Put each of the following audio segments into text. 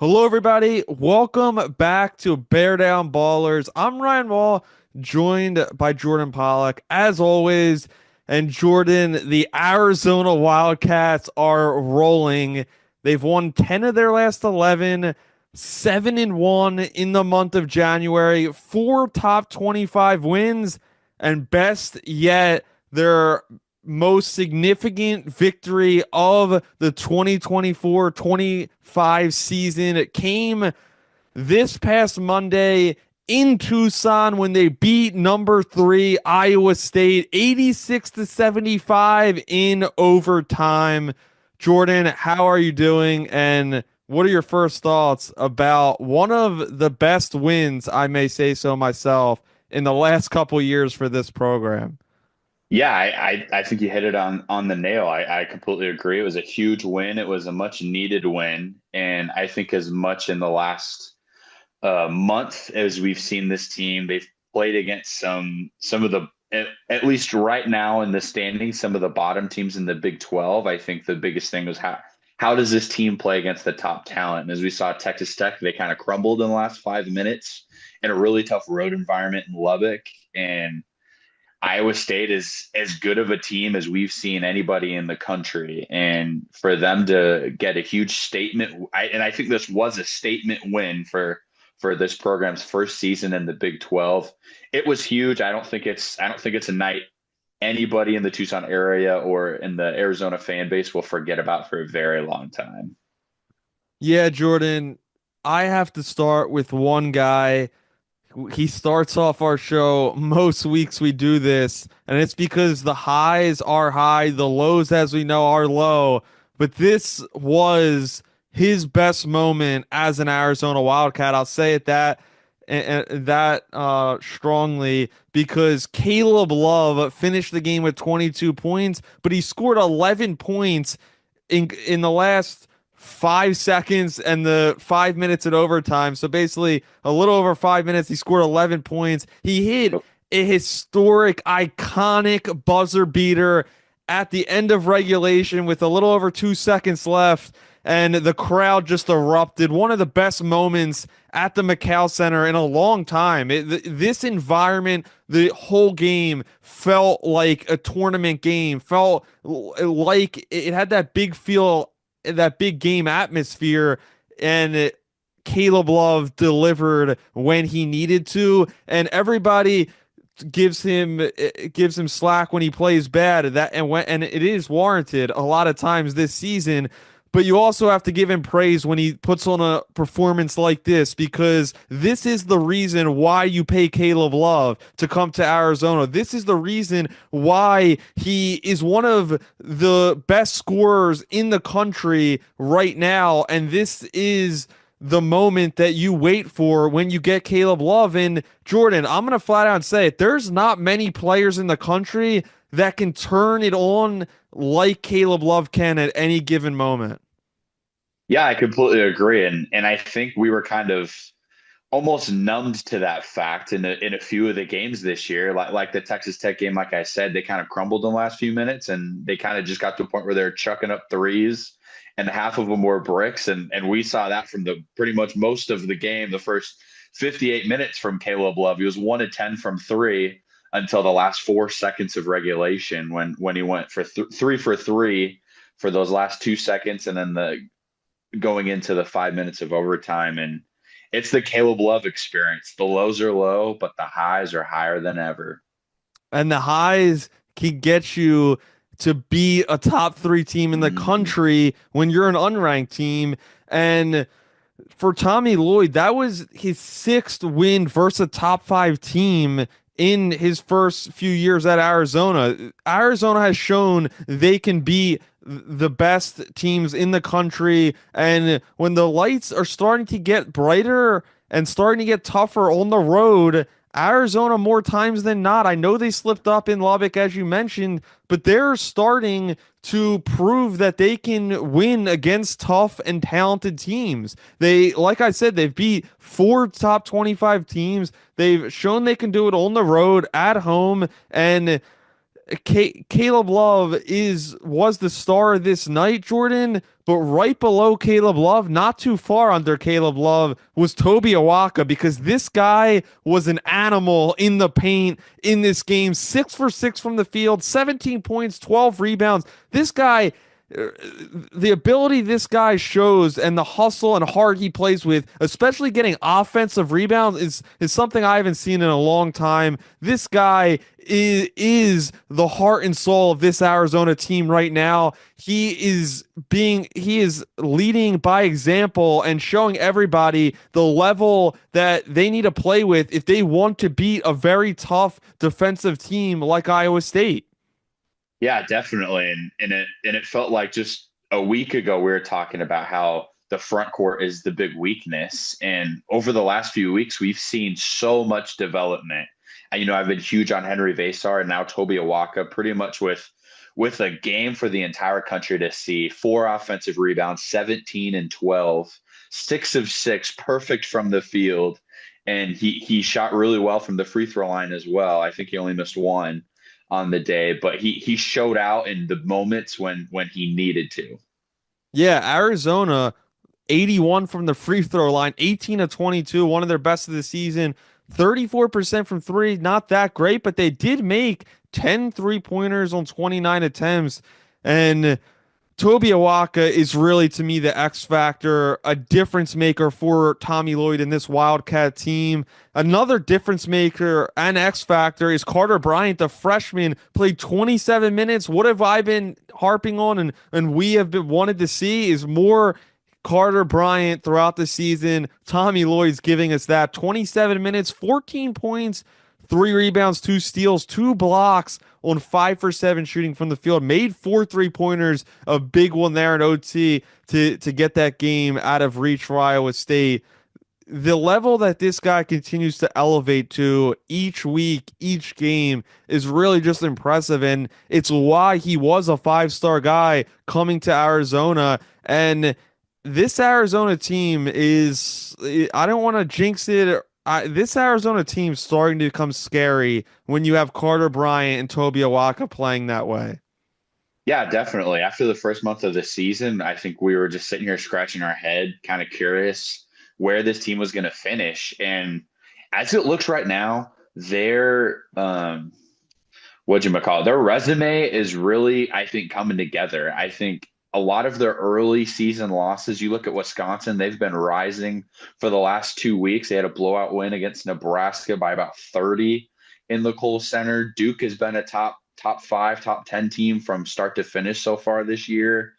Hello, everybody. Welcome back to Bear Down Ballers. I'm Ryan Wall, joined by Jordan Pollock, as always. And Jordan, the Arizona Wildcats are rolling. They've won 10 of their last 11, 7-1 in the month of January, four top 25 wins, and best yet, their most significant victory of the 2024-25 season. It came this past Monday in Tucson when they beat number 3 Iowa State 86-75 in overtime. Jordan, how are you doing? And what are your first thoughts about one of the best wins, I may say so myself, in the last couple years for this program? Yeah, I think you hit it on the nail. I completely agree. It was a huge win. It was a much needed win. And I think as much in the last month as we've seen this team, they've played against some of the at least right now in the standings, some of the bottom teams in the Big 12. I think the biggest thing was how does this team play against the top talent? And as we saw Texas Tech, they kind of crumbled in the last 5 minutes in a really tough road environment in Lubbock. And Iowa State is as good of a team as we've seen anybody in the country. And for them to get a huge statement, and I think this was a statement win for this program's first season in the Big 12. It was huge. I don't think it's a night anybody in the Tucson area or in the Arizona fan base will forget about for a very long time. Yeah, Jordan, I have to start with one guy. He starts off our show. Most weeks we do this, and it's because the highs are high, the lows, as we know, are low. But this was his best moment as an Arizona Wildcat. I'll say it that strongly because Caleb Love finished the game with 22 points, but he scored 11 points in the last 5 seconds and the 5 minutes at overtime. So basically, a little over 5 minutes, he scored 11 points. He hit a historic, iconic buzzer beater at the end of regulation with a little over 2 seconds left, and the crowd just erupted. One of the best moments at the McCall Center in a long time. This environment, the whole game felt like a tournament game, felt like it had that big feel, that big game atmosphere, and Caleb Love delivered when he needed to, and everybody gives him slack when he plays bad. And it is warranted a lot of times this season. But you also have to give him praise when he puts on a performance like this, because this is the reason why you pay Caleb Love to come to Arizona. This is the reason why he is one of the best scorers in the country right now. And this is the moment that you wait for when you get Caleb Love. And Jordan, I'm going to flat out say it. There's not many players in the country that can turn it on like Caleb Love can at any given moment. Yeah, I completely agree. And I think we were kind of almost numbed to that fact in a few of the games this year. Like the Texas Tech game, like I said, they kind of crumbled in the last few minutes and they kind of just got to a point where they're chucking up threes and half of them were bricks. And we saw that from the pretty much most of the game, the first 58 minutes from Caleb Love. He was 1 of 10 from three until the last 4 seconds of regulation when he went for 3 for 3 for those last 2 seconds and then the going into the 5 minutes of overtime. And it's the Caleb Love experience. The lows are low, but the highs are higher than ever. And the highs can get you to be a top three team in the Mhm. country when you're an unranked team. And for Tommy Lloyd, that was his sixth win versus a top five team in his first few years at Arizona. Arizona has shown they can be the best teams in the country. And when the lights are starting to get brighter and starting to get tougher on the road, Arizona more times than not. I know they slipped up in Lubbock, as you mentioned, but they're starting to prove that they can win against tough and talented teams. Like I said, they've beat four top 25 teams. They've shown they can do it on the road, at home, and Caleb Love was the star this night, Jordan, But right below Caleb Love, not too far under Caleb Love, was Toby Awaka because this guy was an animal in the paint in this game. 6 for 6 from the field, 17 points, 12 rebounds. This guy, the ability this guy shows and the hustle and heart he plays with, especially getting offensive rebounds, is something I haven't seen in a long time. This guy is the heart and soul of this Arizona team right now. He is leading by example and showing everybody the level that they need to play with if they want to beat a very tough defensive team like Iowa State. Yeah, definitely. And it felt like just a week ago we were talking about how the front court is the big weakness. And over the last few weeks, we've seen so much development. And, I've been huge on Henry Vasar and now Toby Awaka, pretty much with a game for the entire country to see. 4 offensive rebounds, 17 and 12, 6 of 6, perfect from the field. And he shot really well from the free throw line as well. I think he only missed one on the day, but he showed out in the moments when he needed to. Yeah, Arizona 81 from the free throw line, 18 of 22, one of their best of the season. 34% from three, not that great, but they did make 10 3-pointers on 29 attempts. And Toby Awaka is really, to me, the X factor, a difference maker for Tommy Lloyd in this Wildcat team. Another difference maker and X factor is Carter Bryant, the freshman, played 27 minutes. What have I been harping on and we have been wanted to see is more Carter Bryant throughout the season. Tommy Lloyd's giving us that 27 minutes, 14 points, 3 rebounds, 2 steals, 2 blocks on 5 for 7 shooting from the field. Made 4 3-pointers, a big one there in OT to get that game out of reach for Iowa State. The level that this guy continues to elevate to each week, each game is really just impressive. And it's why he was a 5-star guy coming to Arizona. And this Arizona team is, I don't want to jinx it. This Arizona team's starting to become scary when you have Carter Bryant and Toby Awaka playing that way. Yeah, definitely. After the first month of the season, I think we were just sitting here scratching our head, kind of curious where this team was going to finish. And as it looks right now, their what you call it, their resume is really, I think, coming together. I think a lot of their early season losses, you look at Wisconsin, they've been rising for the last 2 weeks. They had a blowout win against Nebraska by about 30 in the Kohl Center. Duke has been a top 5, top 10 team from start to finish so far this year.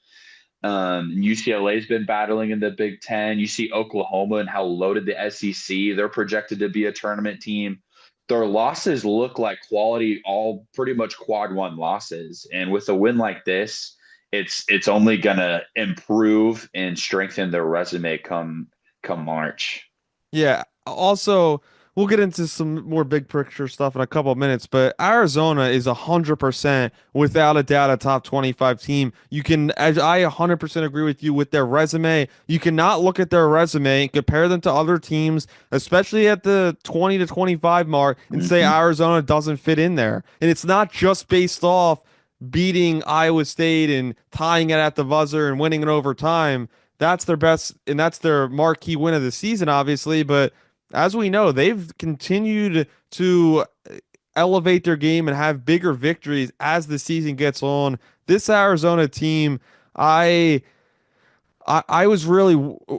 UCLA's been battling in the Big Ten. You see Oklahoma and how loaded the SEC. They're projected to be a tournament team. Their losses look like quality, all pretty much quad one losses. And with a win like this, it's only gonna improve and strengthen their resume come March. Yeah. Also, we'll get into some more big picture stuff in a couple of minutes, but Arizona is 100% without a doubt a top 25 team. You can, as I 100% agree with you with their resume, you cannot look at their resume and compare them to other teams, especially at the 20 to 25 mark, and say Mm-hmm. Arizona doesn't fit in there. And it's not just based off beating Iowa State and tying it at the buzzer and winning in overtime. That's their best, and that's their marquee win of the season, obviously. But as we know, they've continued to elevate their game and have bigger victories as the season gets on. This Arizona team, I I was really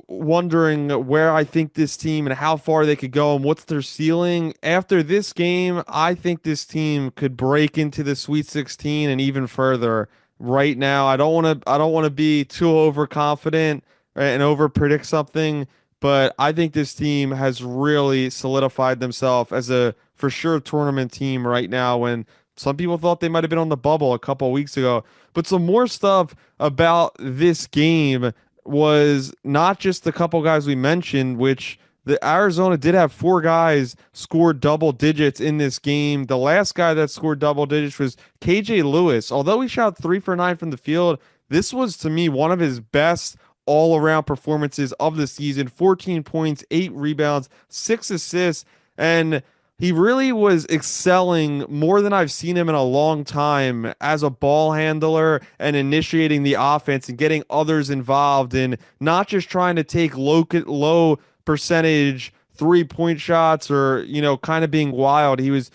wondering where I think this team and how far they could go and what's their ceiling. After this game, I think this team could break into the Sweet 16 and even further. Right now, I don't want to be too overconfident and over predict something, but I think this team has really solidified themselves as a for sure tournament team right now when some people thought they might have been on the bubble a couple of weeks ago. But some more stuff about this game was not just the couple guys we mentioned, which the Arizona did have 4 guys score double digits in this game. The last guy that scored double digits was KJ Lewis. Although he shot 3 for 9 from the field, this was to me one of his best all around performances of the season. 14 points, 8 rebounds, 6 assists. And He really was excelling more than I've seen him in a long time as a ball handler and initiating the offense and getting others involved in not just trying to take low percentage 3-point shots or, kind of being wild. He was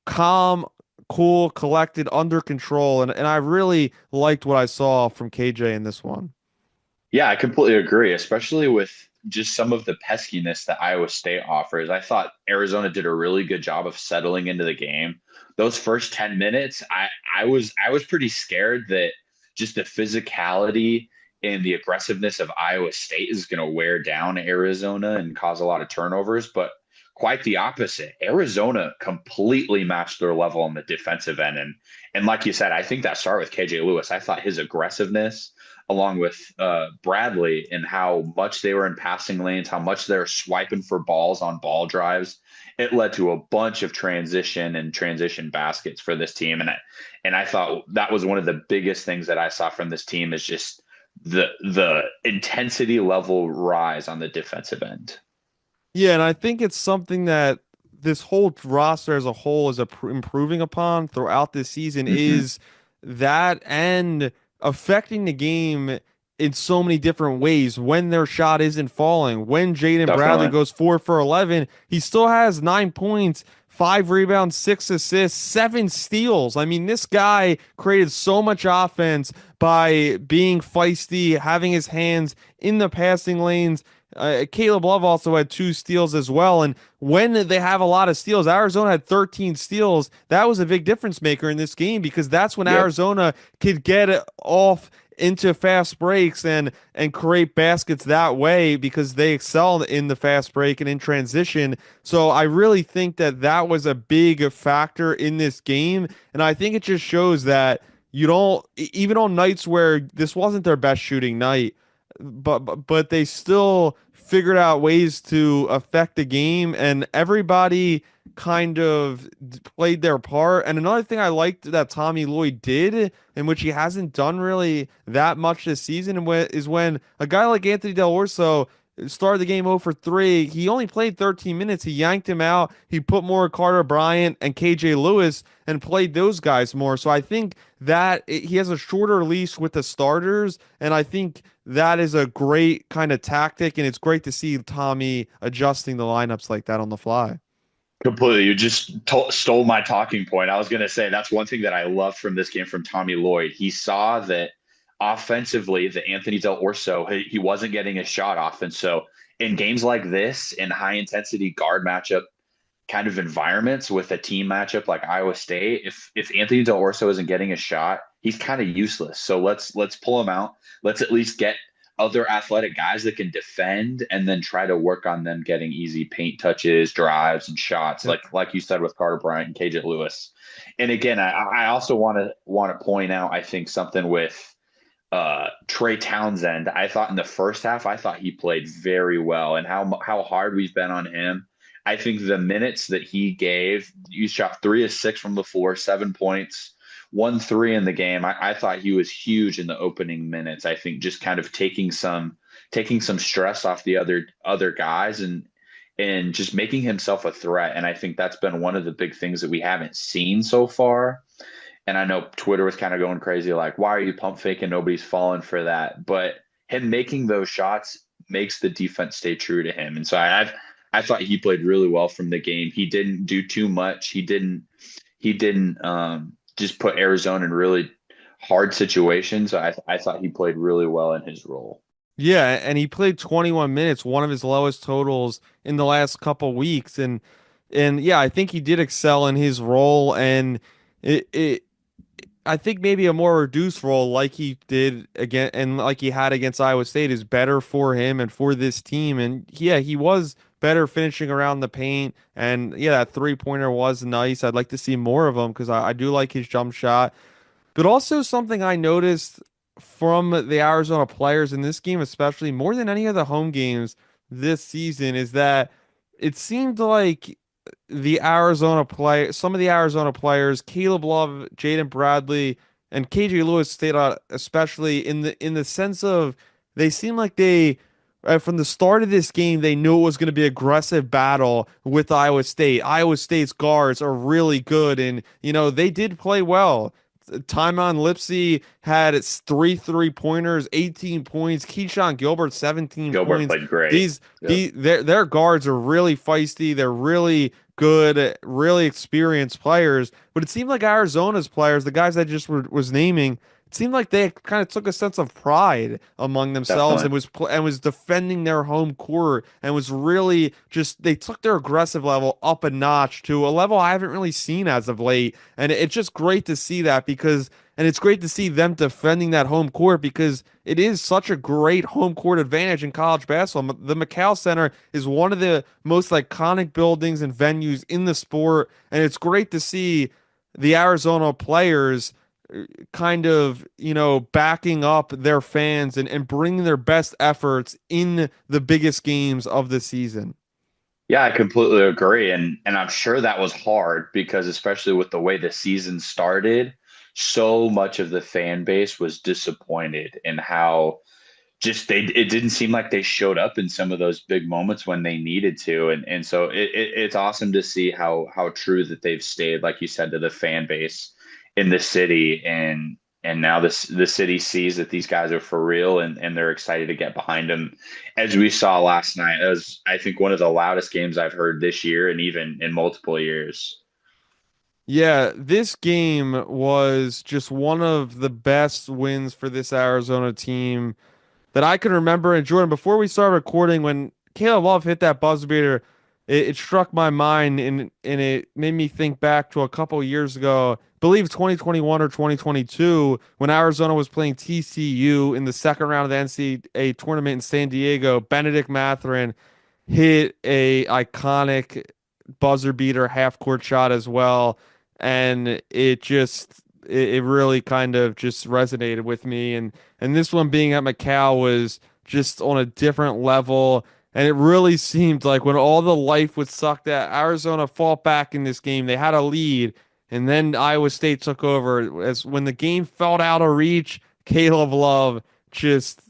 calm, cool, collected, under control. And I really liked what I saw from KJ in this one. Yeah, I completely agree, especially with just some of the peskiness that Iowa State offers. I thought Arizona did a really good job of settling into the game. Those first 10 minutes, I was pretty scared that just the physicality and the aggressiveness of Iowa State is going to wear down Arizona and cause a lot of turnovers, but quite the opposite. Arizona completely matched their level on the defensive end, and like you said, I think that started with KJ Lewis. I thought his aggressiveness along with Bradley and how much they were in passing lanes, how much they're swiping for balls on ball drives. It led to a bunch of transition baskets for this team, and I thought that was one of the biggest things that I saw from this team is just the intensity level rise on the defensive end. Yeah, and I think it's something that this whole roster as a whole is improving upon throughout this season Mm-hmm. is that and affecting the game in so many different ways when their shot isn't falling. When Jaden Bradley Definitely. goes 4 for 11, he still has 9 points, 5 rebounds, 6 assists, 7 steals. I mean, this guy created so much offense by being feisty, having his hands in the passing lanes. Caleb Love also had 2 steals as well. And when they have a lot of steals, Arizona had 13 steals. That was a big difference maker in this game because that's when Yep. Arizona could get it off into fast breaks and create baskets that way because they excelled in the fast break and in transition. So I really think that that was a big factor in this game, and I think it just shows that you don't even on nights where this wasn't their best shooting night, but they still figured out ways to affect the game, and everybody kind of played their part. And another thing I liked that Tommy Lloyd did, in which he hasn't done really that much this season, is when a guy like Anthony Del Orso started the game 0 for 3. He only played 13 minutes. He yanked him out. He put more Carter Bryant and KJ Lewis and played those guys more. So I think that he has a shorter leash with the starters, and I think that is a great kind of tactic, and it's great to see Tommy adjusting the lineups like that on the fly. Completely. You just stole my talking point. I was going to say that's one thing that I loved from this game from Tommy Lloyd. He saw that offensively, that Anthony Del Orso, he wasn't getting his shot off. And so in games like this, in high intensity guard matchup kind of environments with a team matchup like Iowa State, if Anthony Del Orso isn't getting a shot, he's kind of useless. So let's pull him out. Let's at least get other athletic guys that can defend and then try to work on them getting easy paint touches, drives, and shots, Yep. like you said with Carter Bryant and KJ Lewis. And again, I also want to point out I think something with Trey Townsend. I thought in the first half, I thought he played very well, and how hard we've been on him. I think the minutes that he gave, you shot 3 of 6 from the floor, 7 points, 1 3 in the game. I thought he was huge in the opening minutes. I think just kind of taking some stress off the other guys and just making himself a threat. And I think that's been one of the big things that we haven't seen so far. And I know Twitter was kind of going crazy, like, why are you pump faking? Nobody's falling for that. But him making those shots makes the defense stay true to him. And so I thought he played really well from the game. He didn't do too much. He didn't just put Arizona in really hard situations. I thought he played really well in his role. Yeah, and he played 21 minutes, one of his lowest totals in the last couple weeks, and yeah, I think he did excel in his role, and it I think maybe a more reduced role like he did again and like he had against Iowa State is better for him and for this team. And yeah, he was better finishing around the paint. And yeah, that 3-pointer was nice. I'd like to see more of him because I do like his jump shot. But also something I noticed from the Arizona players in this game, especially more than any of the home games this season, is that it seemed like some of the Arizona players, Caleb Love, Jaden Bradley, and KJ Lewis stayed out, especially in the sense of they seem like they from the start of this game, they knew it was going to be aggressive battle with Iowa State. Iowa State's guards are really good, and they did play well. Tymon Lipsey had its three three-pointers, 18 points. Keyshawn Gilbert, 17 Gilbert points. played great. These Yep, the their guards are really feisty. They're really good, really experienced players. But it seemed like Arizona's players, the guys I just was naming, it seemed like they kind of took a sense of pride among themselves definitely. and was defending their home court and was really just they took their aggressive level up a notch to a level I haven't really seen as of late. And it's just great to see that because and it's great to see them defending that home court because it is such a great home court advantage in college basketball. The McCall Center is one of the most iconic buildings and venues in the sport, and it's great to see the Arizona players kind of, backing up their fans and bringing their best efforts in the biggest games of the season. Yeah, I completely agree. And I'm sure that was hard because especially with the way the season started, so much of the fan base was disappointed in how just they it didn't seem like they showed up in some of those big moments when they needed to. And so it's awesome to see how true that they've stayed, like you said, to the fan base in the city. And now this the city sees that these guys are for real and they're excited to get behind them. As we saw last night, it was I think one of the loudest games I've heard this year and even in multiple years. Yeah, this game was just one of the best wins for this Arizona team that I can remember. And Jordan, before we started recording, when Caleb Love hit that buzzer beater, it struck my mind and it made me think back to a couple years ago, I believe 2021 or 2022, when Arizona was playing TCU in the second round of the NCAA tournament in San Diego. Benedict Mathurin hit a iconic buzzer beater half court shot as well, and it really kind of just resonated with me. And this one being at Macau was just on a different level. And it really seemed like when all the life was sucked out, Arizona fought back in this game. They had a lead, and then Iowa State took over. As when the game felt out of reach, Caleb Love just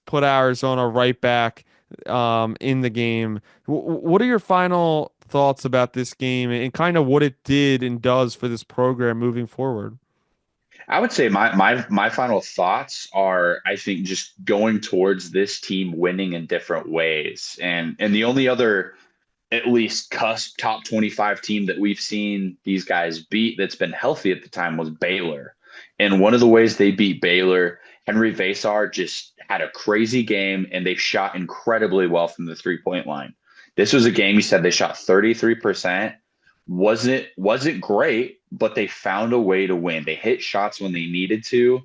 put Arizona right back in the game. What are your final thoughts about this game and kind of what it did and does for this program moving forward? I would say my final thoughts are I think just going towards this team winning in different ways. And the only other at least cusp top 25 team that we've seen these guys beat that's been healthy at the time was Baylor. And one of the ways they beat Baylor, Henry Vasar just had a crazy game and they shot incredibly well from the 3-point line. This was a game he said they shot 33%. Wasn't great, but they found a way to win. They hit shots when they needed to,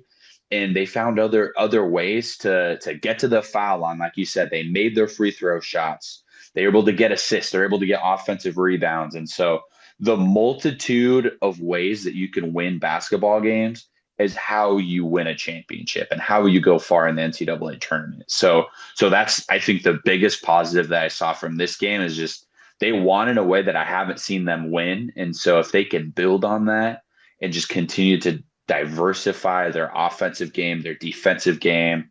and they found other ways to get to the foul line. Like you said, they made their free throw shots. They were able to get assists. They're able to get offensive rebounds. And so the multitude of ways that you can win basketball games is how you win a championship and how you go far in the NCAA tournament. So that's I think the biggest positive that I saw from this game is just they won in a way that I haven't seen them win. And so if they can build on that and just continue to diversify their offensive game, their defensive game,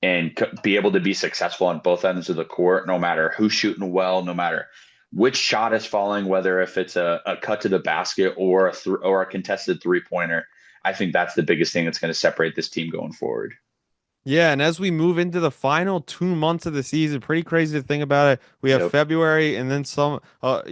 and be able to be successful on both ends of the court, no matter who's shooting well, no matter which shot is falling, whether if it's a cut to the basket or or a contested 3-pointer. I think that's the biggest thing that's going to separate this team going forward. Yeah, and as we move into the final 2 months of the season, pretty crazy to think about it. We have Yep. February and then some, a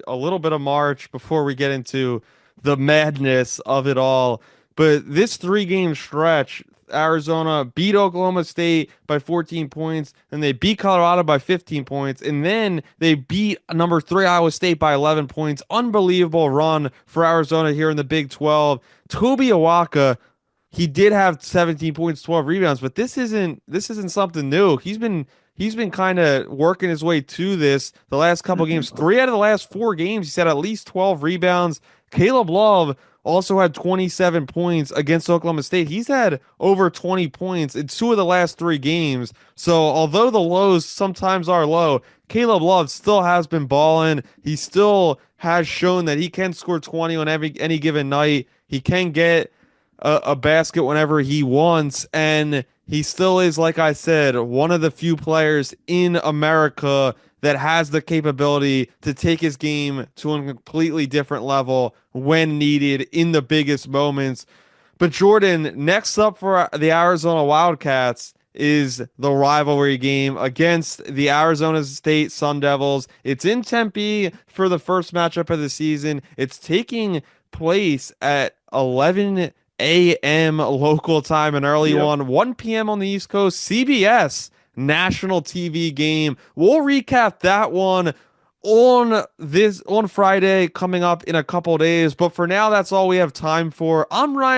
little bit of March before we get into the madness of it all. But this three-game stretch, Arizona beat Oklahoma State by 14 points, and they beat Colorado by 15 points, and then they beat number three Iowa State by 11 points. Unbelievable run for Arizona here in the Big 12. Toby Awaka, he did have 17 points, 12 rebounds, but this isn't something new. He's been kind of working his way to this the last couple games. Mhm. Three out of the last four games, he's had at least 12 rebounds. Caleb Love also had 27 points against Oklahoma State. He's had over 20 points in two of the last three games. So although the lows sometimes are low, Caleb Love still has been balling. He still has shown that he can score 20 on any given night. He can get a basket whenever he wants, and He still is, like I said, one of the few players in America that has the capability to take his game to a completely different level when needed in the biggest moments. But Jordan, next up for the Arizona Wildcats is the rivalry game against the Arizona State Sun Devils. It's in Tempe for the first matchup of the season. It's taking place at 11 a.m. local time, an early Yep. one, 1 p.m. on the East Coast, CBS national TV game. We'll recap that one on Friday coming up in a couple days. But for now, that's all we have time for. I'm Ryan.